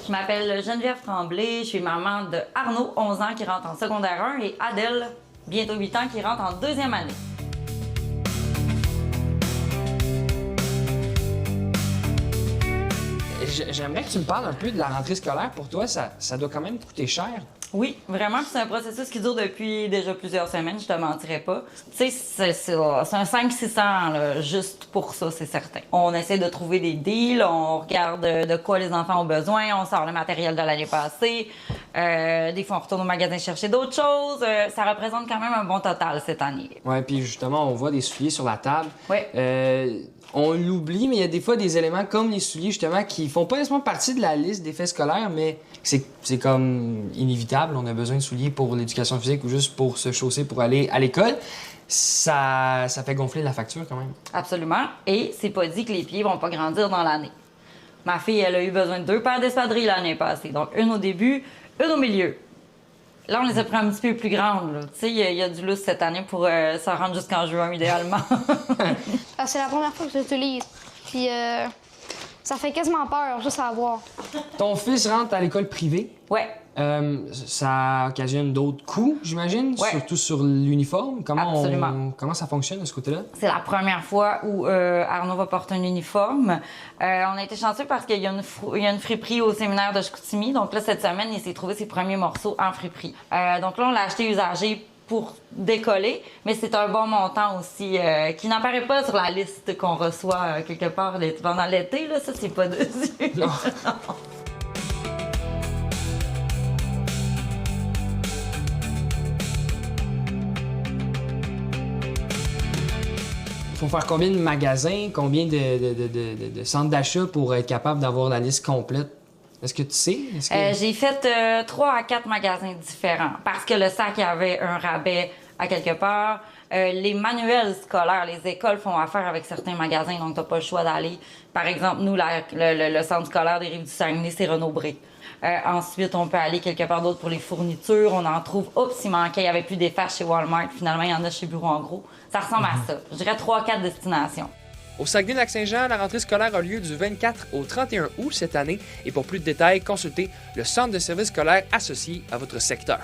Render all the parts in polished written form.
Je m'appelle Geneviève Tremblay, je suis maman de Arnaud, 11 ans, qui rentre en secondaire 1, et Adèle, bientôt 8 ans, qui rentre en deuxième année. J'aimerais que tu me parles un peu de la rentrée scolaire. Pour toi, ça doit quand même coûter cher. Oui, vraiment, c'est un processus qui dure depuis déjà plusieurs semaines, je te mentirais pas. Tu sais, c'est un 500-600 là, juste pour ça, c'est certain. On essaie de trouver des deals, on regarde de quoi les enfants ont besoin, on sort le matériel de l'année passée, des fois on retourne au magasin chercher d'autres choses. Ça représente quand même un bon total cette année. Ouais, puis justement, on voit des souliers sur la table. Ouais. On l'oublie, mais il y a des fois des éléments comme les souliers, justement, qui font pas nécessairement partie de la liste des faits scolaires, mais c'est comme inévitable. On a besoin de souliers pour l'éducation physique ou juste pour se chausser pour aller à l'école. Ça fait gonfler la facture quand même. Absolument. Et c'est pas dit que les pieds vont pas grandir dans l'année. Ma fille, elle a eu besoin de 2 paires d'espadrilles l'année passée. Donc, une au début, une au milieu. Là, on les a pris un petit peu plus grandes. Tu sais, il y a du lousse cette année pour s'en rendre jusqu'en juin, idéalement. C'est la première fois que je l'utilise. Puis ça fait quasiment peur, juste à voir. Ton fils rentre à l'école privée. Ouais. Ça occasionne d'autres coûts, j'imagine, Ouais. surtout sur l'uniforme. Absolument. Comment ça fonctionne de ce côté-là? C'est la première fois où Arnaud va porter un uniforme. On a été chanceux parce qu'il y a une friperie au séminaire de Chicoutimi. Donc là, cette semaine, il s'est trouvé ses premiers morceaux en friperie. Donc là, on l'a acheté usagé pour décoller, mais c'est un bon montant aussi qui n'apparaît pas sur la liste qu'on reçoit quelque part pendant l'été. Là, ça, c'est pas dessus. Non. Faut faire combien de magasins, combien de centres d'achat pour être capable d'avoir la liste complète? Est-ce que tu sais? J'ai fait 3 à 4 magasins différents parce que le sac avait un rabais à quelque part. Les manuels scolaires, les écoles font affaire avec certains magasins, donc t'as pas le choix d'aller. Par exemple, nous, le centre scolaire des Rives-du-Saguenay, c'est Renaud-Bré. Ensuite, on peut aller quelque part d'autre pour les fournitures. On en trouve. Oups, il manquait, il n'y avait plus d'effaces chez Walmart. Finalement, il y en a chez Bureau en gros. Ça ressemble à ça. Je dirais 3-4 destinations. Au Saguenay-Lac-Saint-Jean, la rentrée scolaire a lieu du 24 au 31 août cette année et pour plus de détails, consultez le centre de services scolaires associé à votre secteur.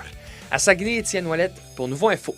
À Saguenay, Étienne Ouellette pour Nouveau Info.